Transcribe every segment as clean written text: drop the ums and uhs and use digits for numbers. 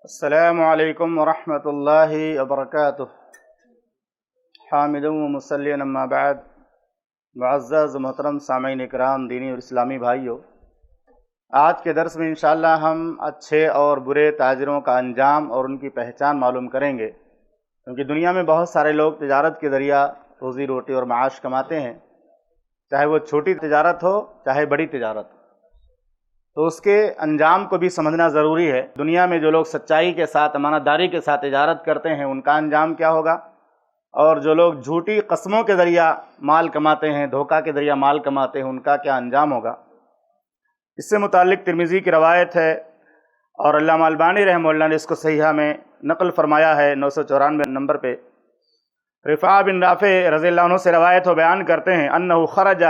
السلام علیکم ورحمۃ اللہ وبرکاتہ۔ حامد و مصلی اما بعد، معزز محترم سامعین اکرام، دینی اور اسلامی بھائیوں، آج کے درس میں انشاءاللہ ہم اچھے اور برے تاجروں کا انجام اور ان کی پہچان معلوم کریں گے، کیونکہ دنیا میں بہت سارے لوگ تجارت کے ذریعہ روزی روٹی اور معاش کماتے ہیں، چاہے وہ چھوٹی تجارت ہو چاہے بڑی تجارت ہو، تو اس کے انجام کو بھی سمجھنا ضروری ہے۔ دنیا میں جو لوگ سچائی کے ساتھ، امانت داری کے ساتھ تجارت کرتے ہیں، ان کا انجام کیا ہوگا، اور جو لوگ جھوٹی قسموں کے ذریعہ مال کماتے ہیں، دھوکہ کے ذریعہ مال کماتے ہیں، ان کا کیا انجام ہوگا۔ اس سے متعلق ترمذی کی روایت ہے اور علامہ البانی رحمہ اللہ نے اس کو صحیحہ میں نقل فرمایا ہے 994 نمبر پہ۔ رفاع بن رافع رضی اللہ عنہ سے روایت و بیان کرتے ہیں انہ خرج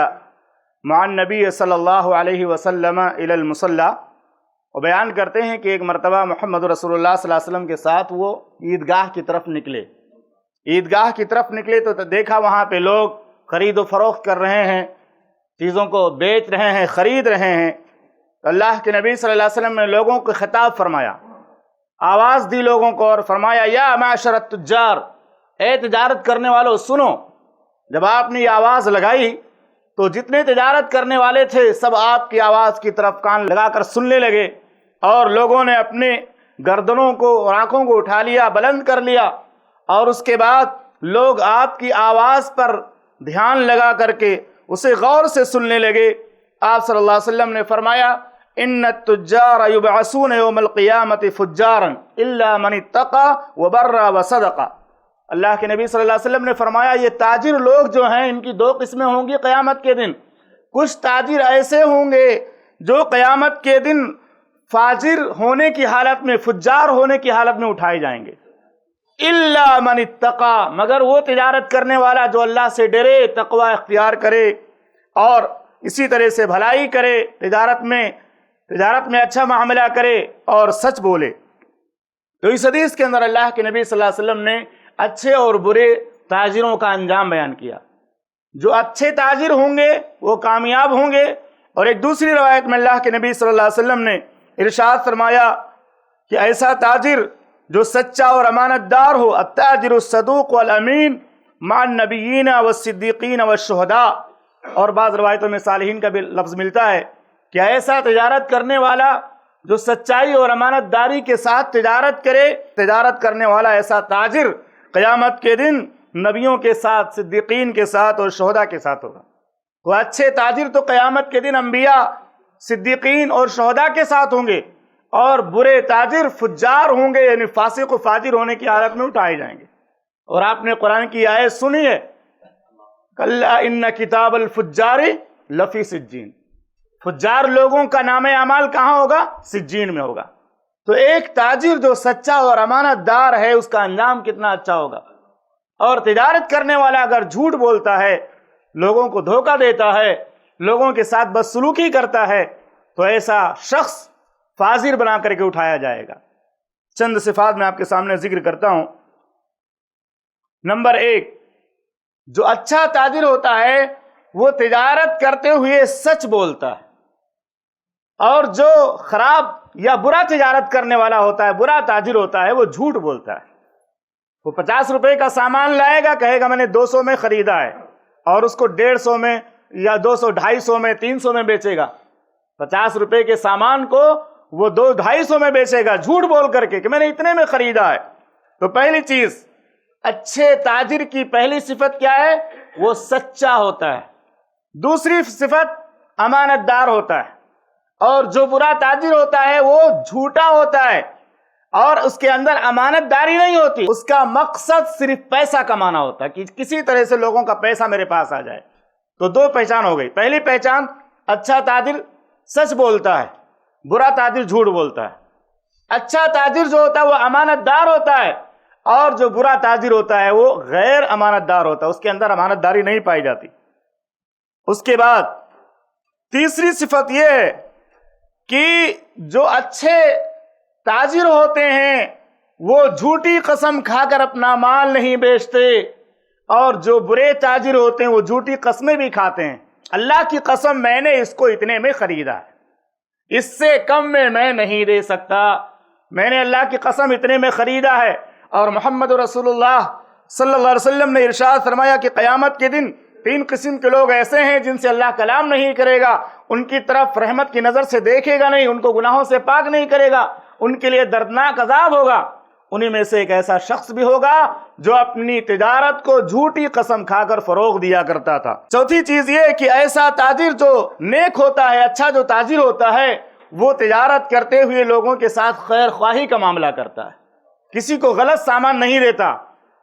مع النبی صلی اللہ علیہ وسلم الی المصلی، وہ بیان کرتے ہیں کہ ایک مرتبہ محمد رسول اللہ صلی اللہ علیہ وسلم کے ساتھ وہ عیدگاہ کی طرف نکلے۔ عیدگاہ کی طرف نکلے تو دیکھا وہاں پہ لوگ خرید و فروخت کر رہے ہیں، چیزوں کو بیچ رہے ہیں، خرید رہے ہیں۔ تو اللہ کے نبی صلی اللہ علیہ وسلم نے لوگوں کو خطاب فرمایا، آواز دی لوگوں کو اور فرمایا یا معشر التجار، اے تجارت کرنے والوں سنو۔ جب آپ نے یہ آواز لگائی تو جتنے تجارت کرنے والے تھے سب آپ کی آواز کی طرف کان لگا کر سننے لگے، اور لوگوں نے اپنے گردنوں کو اور آنکھوں کو اٹھا لیا، بلند کر لیا، اور اس کے بعد لوگ آپ کی آواز پر دھیان لگا کر کے اسے غور سے سننے لگے۔ آپ صلی اللہ علیہ وسلم نے فرمایا ان التجار یبعثون یوم القیامت فجارا الا من اتقى وبر وصدق۔ اللہ کے نبی صلی اللہ علیہ وسلم نے فرمایا یہ تاجر لوگ جو ہیں ان کی دو قسمیں ہوں گی قیامت کے دن۔ کچھ تاجر ایسے ہوں گے جو قیامت کے دن فاجر ہونے کی حالت میں، فجار ہونے کی حالت میں اٹھائے جائیں گے۔ الا من اتقى، مگر وہ تجارت کرنے والا جو اللہ سے ڈرے، تقوی اختیار کرے اور اسی طرح سے بھلائی کرے، تجارت میں اچھا معاملہ کرے اور سچ بولے۔ تو اس حدیث کے اندر اللہ کے نبی صلی اللہ علیہ وسلم نے اچھے اور برے تاجروں کا انجام بیان کیا۔ جو اچھے تاجر ہوں گے وہ کامیاب ہوں گے، اور ایک دوسری روایت میں اللہ کے نبی صلی اللہ علیہ وسلم نے ارشاد فرمایا کہ ایسا تاجر جو سچا اور امانت دار ہو، التاجر الصدوق والامین مع النبیین والصدیقین والشہداء، اور بعض روایتوں میں صالحین کا بھی لفظ ملتا ہے کہ ایسا تجارت کرنے والا جو سچائی اور امانت داری کے ساتھ تجارت کرے، تجارت کرنے والا ایسا تاجر قیامت کے دن نبیوں کے ساتھ، صدیقین کے ساتھ اور شہداء کے ساتھ ہوگا۔ تو اچھے تاجر تو قیامت کے دن انبیاء، صدیقین اور شہداء کے ساتھ ہوں گے، اور برے تاجر فجار ہوں گے، یعنی فاسق و فاجر ہونے کی حالت میں اٹھائے جائیں گے۔ اور آپ نے قرآن کی آیت سنی ہے کلا ان کتاب الفجار لفی سجین، فجار لوگوں کا نام اعمال کہاں ہوگا؟ سجین میں ہوگا۔ تو ایک تاجر جو سچا اور امانت دار ہے اس کا انجام کتنا اچھا ہوگا۔ اور تجارت کرنے والا اگر جھوٹ بولتا ہے، لوگوں کو دھوکہ دیتا ہے، لوگوں کے ساتھ بدسلوکی کرتا ہے، تو ایسا شخص فاجر بنا کر کے اٹھایا جائے گا۔ چند صفات میں آپ کے سامنے ذکر کرتا ہوں۔ نمبر 1، جو اچھا تاجر ہوتا ہے وہ تجارت کرتے ہوئے سچ بولتا ہے، اور جو خراب یا برا تجارت کرنے والا ہوتا ہے، برا تاجر ہوتا ہے، وہ جھوٹ بولتا ہے۔ وہ 50 روپے کا سامان لائے گا، کہے گا میں نے 200 میں خریدا ہے، اور اس کو 150 میں یا 200، 250 میں، 300 میں بیچے گا۔ 50 روپے کے سامان کو وہ 200-250 میں بیچے گا، جھوٹ بول کر کے کہ میں نے اتنے میں خریدا ہے۔ تو پہلی چیز، اچھے تاجر کی پہلی صفت کیا ہے؟ وہ سچا ہوتا ہے۔ دوسری صفت امانت دار ہوتا ہے، اور جو برا تاجر ہوتا ہے وہ جھوٹا ہوتا ہے، اور اس کے اندر امانت داری نہیں ہوتی، اس کا مقصد صرف پیسہ کمانا ہوتا ہے کہ کسی طرح سے لوگوں کا پیسہ میرے پاس آ جائے۔ تو دو پہچان ہو گئی۔ پہلی پہچان، اچھا تاجر سچ بولتا ہے، برا تاجر جھوٹ بولتا ہے۔ اچھا تاجر جو ہوتا ہے وہ امانت دار ہوتا ہے، اور جو برا تاجر ہوتا ہے وہ غیر امانت دار ہوتا ہے، اس کے اندر امانت داری نہیں پائی جاتی۔ اس کے بعد تیسری صفت یہ ہے کہ جو اچھے تاجر ہوتے ہیں وہ جھوٹی قسم کھا کر اپنا مال نہیں بیچتے، اور جو برے تاجر ہوتے ہیں وہ جھوٹی قسمیں بھی کھاتے ہیں۔ اللہ کی قسم میں نے اس کو اتنے میں خریدا ہے، اس سے کم میں نہیں دے سکتا، میں نے اللہ کی قسم اتنے میں خریدا ہے۔ اور محمد رسول اللہ صلی اللہ علیہ وسلم نے ارشاد فرمایا کہ قیامت کے دن 3 قسم کے لوگ ایسے ہیں جن سے اللہ کلام نہیں کرے گا، ان کی طرف رحمت کی نظر سے دیکھے گا نہیں، ان کو گناہوں سے پاک نہیں کرے گا، ان کے لیے دردناک عذاب ہوگا۔ انہی میں سے ایک ایسا شخص بھی ہوگا جو اپنی تجارت کو جھوٹی قسم کھا کر فروغ دیا کرتا تھا۔ چوتھی چیز یہ کہ ایسا تاجر جو نیک ہوتا ہے، اچھا جو تاجر ہوتا ہے، وہ تجارت کرتے ہوئے لوگوں کے ساتھ خیر خواہی کا معاملہ کرتا ہے، کسی کو غلط سامان نہیں دیتا،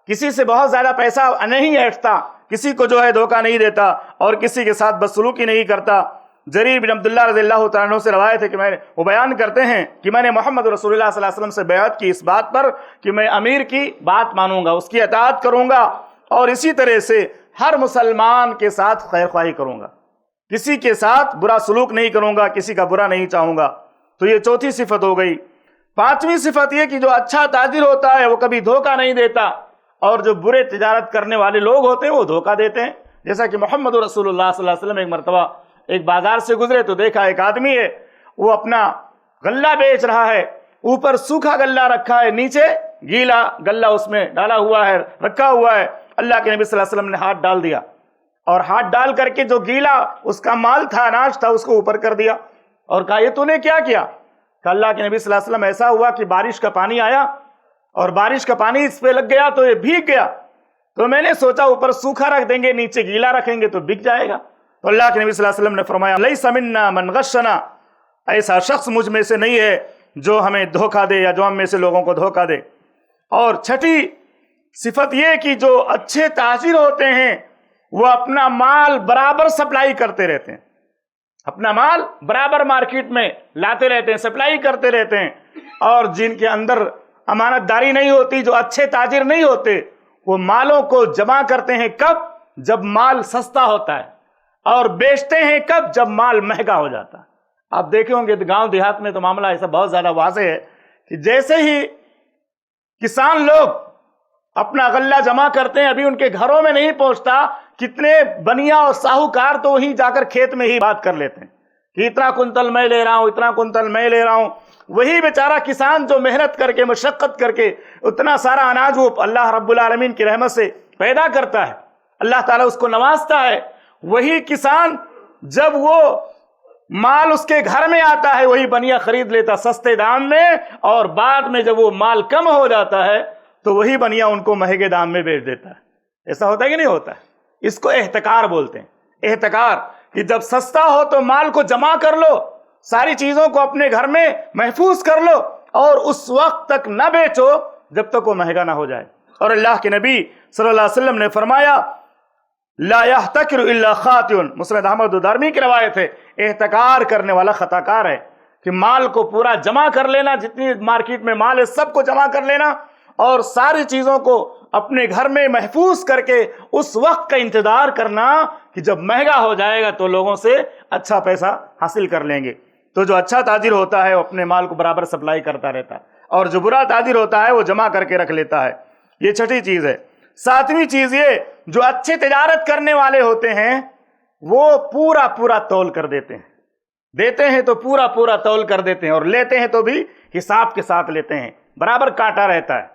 کسی سے بہت زیادہ پیسہ نہیں ایٹھتا، کسی کو جو ہے دھوکہ نہیں دیتا اور کسی کے ساتھ بدسلوکی نہیں کرتا۔ جریر بن عبداللہ رضی اللہ تعالیٰ عنہ سے روایت ہے کہ وہ بیان کرتے ہیں کہ میں نے محمد رسول اللہ صلی اللہ علیہ وسلم سے بیعت کی اس بات پر کہ میں امیر کی بات مانوں گا، اس کی اطاعت کروں گا اور اسی طرح سے ہر مسلمان کے ساتھ خیر خواہی کروں گا، کسی کے ساتھ برا سلوک نہیں کروں گا، کسی کا برا نہیں چاہوں گا۔ تو یہ چوتھی صفت ہو گئی۔ پانچویں صفت یہ کہ جو اچھا تاجر ہوتا ہے وہ کبھی دھوکہ نہیں دیتا، اور جو برے تجارت کرنے والے لوگ ہوتے ہیں وہ دھوکہ دیتے ہیں۔ جیسا کہ محمد رسول اللہ صلی اللہ علیہ وسلم ایک مرتبہ ایک بازار سے گزرے تو دیکھا ایک آدمی ہے، وہ اپنا غلہ بیچ رہا ہے، اوپر سوکھا غلہ رکھا ہے، نیچے گیلا غلہ اس میں ڈالا ہوا ہے، رکھا ہوا ہے۔ اللہ کے نبی صلی اللہ علیہ وسلم نے ہاتھ ڈال دیا اور ہاتھ ڈال کر کے جو گیلا اس کا مال تھا، اناج تھا، اس کو اوپر کر دیا اور کہا یہ تو نے کیا کیا؟ کہ اللہ کے نبی صلی اللہ علیہ وسلم ایسا ہوا کہ بارش کا پانی آیا اور بارش کا پانی اس پہ لگ گیا تو یہ بھیگ گیا، تو میں نے سوچا اوپر سوکھا رکھ دیں گے، نیچے گیلا رکھیں گے تو بک جائے گا۔ تو اللہ کے نبی صلی اللہ علیہ وسلم نے فرمایا لیس منا من غشنا، ایسا شخص مجھ میں سے نہیں ہے جو ہمیں دھوکہ دے یا جو ہم میں سے لوگوں کو دھوکہ دے۔ اور چھٹی صفت یہ کہ جو اچھے تاجر ہوتے ہیں وہ اپنا مال برابر سپلائی کرتے رہتے ہیں، اپنا مال برابر مارکیٹ میں لاتے رہتے ہیں، سپلائی کرتے رہتے ہیں۔ اور جن کے اندر امانت داری نہیں ہوتی، جو اچھے تاجر نہیں ہوتے، وہ مالوں کو جمع کرتے ہیں کب؟ جب مال سستا ہوتا ہے، اور بیچتے ہیں کب؟ جب مال مہنگا ہو جاتا ہے۔ آپ دیکھیں ہوں گے گاؤں دیہات میں تو معاملہ ایسا بہت زیادہ واضح ہے کہ جیسے ہی کسان لوگ اپنا غلہ جمع کرتے ہیں، ابھی ان کے گھروں میں نہیں پہنچتا، کتنے بنیا اور ساہوکار تو وہیں جا کر کھیت میں ہی بات کر لیتے ہیں کہ اتنا کنتل میں لے رہا ہوں، اتنا کنتل میں لے رہا ہوں۔ وہی بیچارہ کسان جو محنت کر کے، مشقت کر کے اتنا سارا اناج وہ اللہ رب العالمین کی رحمت سے پیدا کرتا ہے، اللہ تعالیٰ اس کو نوازتا ہے، وہی کسان جب وہ مال اس کے گھر میں آتا ہے وہی بنیا خرید لیتا سستے دام میں، اور بعد میں جب وہ مال کم ہو جاتا ہے تو وہی بنیا ان کو مہنگے دام میں بیچ دیتا ہے۔ ایسا ہوتا ہے کہ نہیں ہوتا ہے؟ اس کو احتکار بولتے ہیں۔ احتکار کہ جب سستا ہو تو مال کو جمع کر لو، ساری چیزوں کو اپنے گھر میں محفوظ کر لو اور اس وقت تک نہ بیچو جب تک وہ مہنگا نہ ہو جائے۔ اور اللہ کے نبی صلی اللہ علیہ وسلم نے فرمایا لا يحتکر الا خاطئ، مسند احمد و دارمی کی روایت ہے، احتکار کرنے والا خطا کار ہے، کہ مال کو پورا جمع کر لینا، جتنی مارکیٹ میں مال ہے سب کو جمع کر لینا اور ساری چیزوں کو اپنے گھر میں محفوظ کر کے اس وقت کا انتظار کرنا کہ جب مہنگا ہو جائے گا تو لوگوں سے اچھا پیسہ حاصل کر لیں گے۔ تو جو اچھا تاجر ہوتا ہے وہ اپنے مال کو برابر سپلائی کرتا رہتا ہے، اور جو برا تاجر ہوتا ہے وہ جمع کر کے رکھ لیتا ہے۔ یہ چھٹی چیز ہے۔ ساتویں چیز یہ، جو اچھے تجارت کرنے والے ہوتے ہیں وہ پورا پورا تول کر دیتے ہیں، دیتے ہیں تو پورا پورا تول کر دیتے ہیں، اور لیتے ہیں تو بھی حساب کے ساتھ لیتے ہیں، برابر کانٹا رہتا ہے۔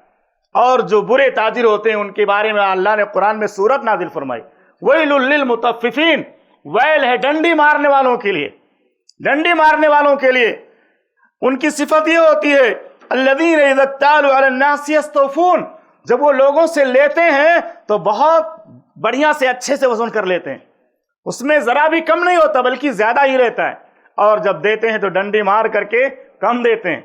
اور جو برے تاجر ہوتے ہیں ان کے بارے میں اللہ نے قرآن میں سورت نازل فرمائی، ویل للمطففین، ویل ہے ڈنڈی مارنے والوں کے لیے، ڈنڈی مارنے والوں کے لیے۔ ان کی صفت یہ ہوتی ہے الذین اذا اکتالوا علی الناس یستوفون، جب وہ لوگوں سے لیتے ہیں تو بہت بڑھیا سے اچھے سے وزن کر لیتے ہیں، اس میں ذرا بھی کم نہیں ہوتا بلکہ زیادہ ہی رہتا ہے، اور جب دیتے ہیں تو ڈنڈی مار کر کے کم دیتے ہیں۔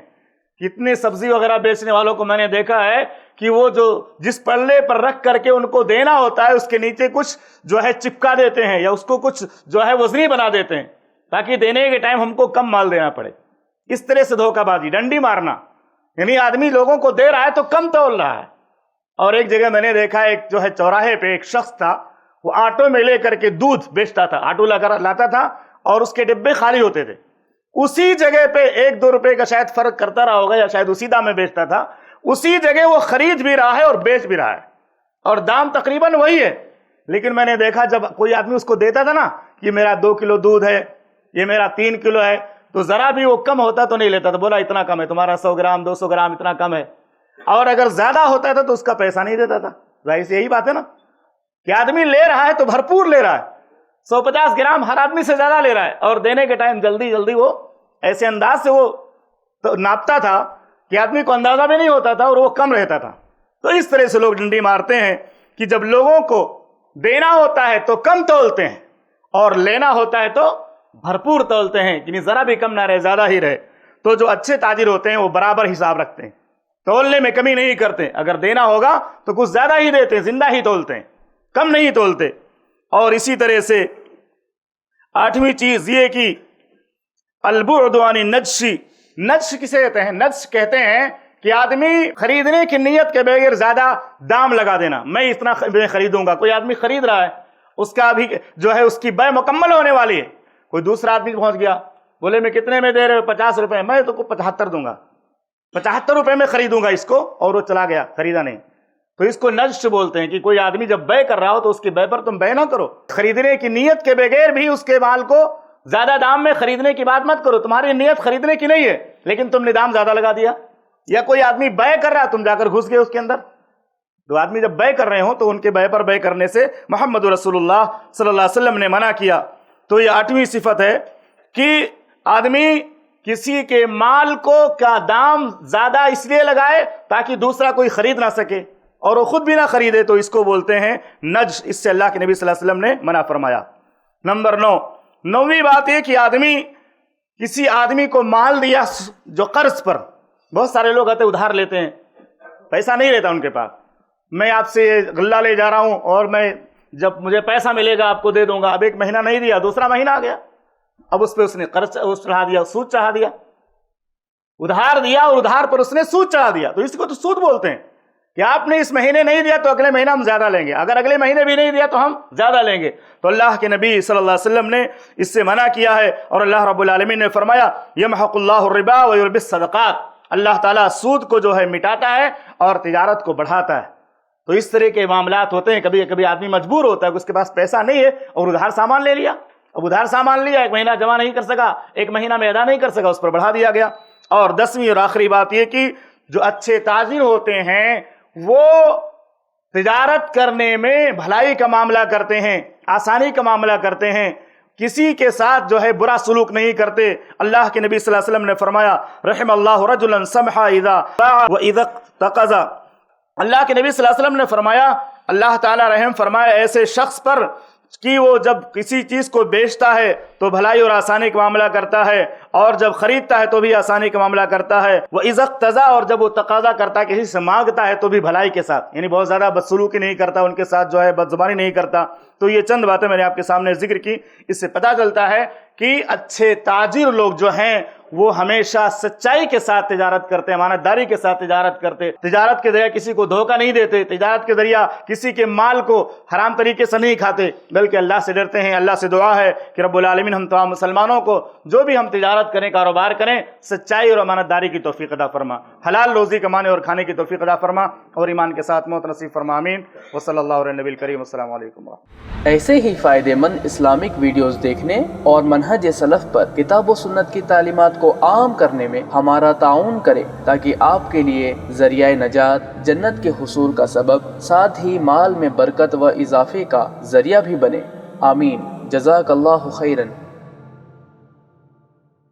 کتنے سبزی وغیرہ بیچنے والوں کو میں نے دیکھا ہے کہ وہ جو جس پلے پر رکھ کر کے ان کو دینا ہوتا ہے اس کے نیچے کچھ جو ہے چپکا دیتے ہیں یا اس کو کچھ جو ہے وزنی بنا دیتے ہیں تاکہ دینے کے ٹائم ہم کو کم مال دینا پڑے۔ اس طرح سے دھوکہ بازی، ڈنڈی مارنا، یعنی آدمی لوگوں کو دے رہا ہے تو کم تول رہا ہے۔ اور ایک جگہ میں نے دیکھا ایک جو ہے چوراہے پہ ایک شخص تھا، وہ آٹو میں لے کر کے دودھ بیچتا تھا، آٹو لا کر لاتا تھا اور اس کے ڈبے خالی ہوتے تھے، اسی جگہ پہ 1-2 روپے کا شاید فرق کرتا رہا ہوگا یا شاید اسی دام میں بیچتا تھا، اسی جگہ وہ خرید بھی رہا ہے اور بیچ بھی رہا ہے اور دام تقریباً وہی ہے۔ لیکن میں نے دیکھا جب کوئی آدمی اس کو دیتا تھا نا کہ میرا 2 کلو دودھ ہے، یہ میرا 3 کلو ہے، تو ذرا بھی وہ کم ہوتا تو نہیں لیتا تھا، بولا اتنا کم ہے تمہارا، 100 گرام 200 گرام اتنا کم ہے. اور اگر زیادہ ہوتا تھا تو اس کا پیسہ نہیں دیتا تھا. ظاہر سے یہی بات ہے نا کہ آدمی لے رہا ہے تو بھرپور لے رہا ہے، 150 گرام ہر آدمی سے زیادہ لے رہا ہے، اور دینے کے ٹائم جلدی جلدی وہ ایسے انداز سے وہ ناپتا تھا کہ آدمی کو اندازہ بھی نہیں ہوتا تھا اور وہ کم رہتا تھا. تو اس طرح سے لوگ ڈنڈی مارتے ہیں کہ جب لوگوں کو دینا ہوتا ہے تو کم تولتے ہیں اور لینا ہوتا ہے تو بھرپور تولتے ہیں، کہ ذرا بھی کم نہ رہے زیادہ ہی رہے. تو جو اچھے تاجر ہوتے ہیں وہ برابر حساب رکھتے ہیں، تولنے میں کمی نہیں کرتے. اگر دینا ہوگا تو کچھ زیادہ ہی دیتے ہیں، زندہ ہی تولتے ہیں، کم نہیں تولتے. اور اسی طرح سے 8ویں چیز یہ کہ البعد عن النجش. نجش کسے کہتے ہیں؟ نجش کہتے ہیں کہ آدمی خریدنے کی نیت کے بغیر زیادہ دام لگا دینا. میں اتنا خریدوں گا. کوئی آدمی خرید رہا ہے، اس کا ابھی جو ہے اس کی بے مکمل ہونے والی ہے، کوئی دوسرا آدمی پہنچ گیا، بولے میں کتنے میں دے رہے ہو؟ 50 روپے. میں تو 75 دوں گا، 75 روپے میں خریدوں گا اس کو، اور وہ چلا گیا، خریدا نہیں. تو اس کو نجش بولتے ہیں کہ کوئی آدمی جب بے کر رہا ہو تو اس کی بے پر تم بے نہ کرو. خریدنے کی نیت کے بغیر بھی اس کے مال کو زیادہ دام میں خریدنے کی بات مت کرو. تمہاری نیت خریدنے کی نہیں ہے لیکن تم نے دام زیادہ لگا دیا. یا کوئی آدمی بے کر رہا ہے، تم جا کر گھس گئے اس کے اندر. دو آدمی جب بے کر رہے ہوں تو ان کے بے پر بے کرنے سے محمد رسول اللہ صلی اللہ علیہ وسلم نے منع کیا. تو یہ 8ویں صفت ہے کہ آدمی کسی کے مال کو کا دام زیادہ اس لیے لگائے تاکہ دوسرا کوئی خرید نہ سکے اور وہ خود بھی نہ خریدے، تو اس کو بولتے ہیں نجش. اس سے اللہ کے نبی صلی اللہ علیہ وسلم نے منع فرمایا. نمبر 9، 9ویں بات یہ کہ آدمی کسی آدمی کو مال دیا جو قرض پر. بہت سارے لوگ آتے ادھار لیتے ہیں، پیسہ نہیں رہتا ان کے پاس. میں آپ سے غلہ لے جا رہا ہوں اور میں جب مجھے پیسہ ملے گا آپ کو دے دوں گا. اب 1 مہینہ نہیں دیا، دوسرا مہینہ آ گیا، اب اس پہ اس نے قرض چڑھا دیا، سود چڑھا دیا. ادھار دیا اور ادھار پر اس نے سود چڑھا دیا، تو اس کو تو سود بولتے ہیں کہ آپ نے اس مہینے نہیں دیا تو اگلے مہینہ ہم زیادہ لیں گے، اگر اگلے مہینے بھی نہیں دیا تو ہم زیادہ لیں گے. تو اللہ کے نبی صلی اللہ علیہ وسلم نے اس سے منع کیا ہے. اور اللہ رب العالمین نے فرمایا یمحق اللہ الربا ویربی الصدقات. اللہ تعالیٰ سود کو جو ہے مٹاتا ہے اور تجارت کو بڑھاتا ہے. تو اس طرح کے معاملات ہوتے ہیں. کبھی کبھی آدمی مجبور ہوتا ہے کہ اس کے پاس پیسہ نہیں ہے اور ادھار سامان لے لیا. اب ادھار سامان لیا، 1 مہینہ جمع نہیں کر سکا، 1 مہینہ میں ادا نہیں کر سکا، اس پر بڑھا دیا گیا. اور 10ویں اور آخری بات یہ کہ جو اچھے تاجر ہوتے ہیں وہ تجارت کرنے میں بھلائی کا معاملہ کرتے ہیں، آسانی کا معاملہ کرتے ہیں، کسی کے ساتھ جو ہے برا سلوک نہیں کرتے. اللہ کے نبی صلی اللہ علیہ وسلم نے فرمایا رحم اللہ رجلا سمحا اذا باع واذا اقتضى. اللہ کے نبی صلی اللہ علیہ وسلم نے فرمایا اللہ تعالیٰ رحم فرمائے ایسے شخص پر کہ وہ جب کسی چیز کو بیچتا ہے تو بھلائی اور آسانی کا معاملہ کرتا ہے، اور جب خریدتا ہے تو بھی آسانی کا معاملہ کرتا ہے. وَإِذَا اقْتَضَىٰ، اور جب وہ تقاضا کرتا ہے، کسی سے مانگتا ہے تو بھی بھلائی کے ساتھ، یعنی بہت زیادہ بدسلوکی نہیں کرتا، ان کے ساتھ جو ہے بد زبانی نہیں کرتا. تو یہ چند باتیں میں نے آپ کے سامنے ذکر کی. اس سے پتہ چلتا ہے کہ اچھے تاجر لوگ جو ہیں وہ ہمیشہ سچائی کے ساتھ تجارت کرتے ہیں، امانت داری کے ساتھ تجارت کرتے، تجارت کے ذریعے کسی کو دھوکہ نہیں دیتے، تجارت کے ذریعہ کسی کے مال کو حرام طریقے سے نہیں کھاتے، بلکہ اللہ سے ڈرتے ہیں. اللہ سے دعا ہے کہ رب العالمین ہم تمام مسلمانوں کو جو بھی ہم تجارت کریں، کاروبار کریں، سچائی اور امانت داری کی توفیق عطا فرما، حلال روزی کمانے اور کھانے کی توفیق عطا فرما، اور ایمان کے ساتھ موت نصیب فرما. آمین. وصلی اللہ علیہ نبی الکریم. السلام علیکم. ایسے ہی فائدہ مند اسلامک ویڈیوز دیکھنے اور منہج سلف پر کتاب و سنت کی تعلیمات کو عام کرنے میں ہمارا تعاون کریں تاکہ آپ کے لیے ذریعہ نجات، جنت کے حصول کا سبب، ساتھ ہی مال میں برکت و اضافے کا ذریعہ بھی بنے. آمین. جزاک اللہ خیرن.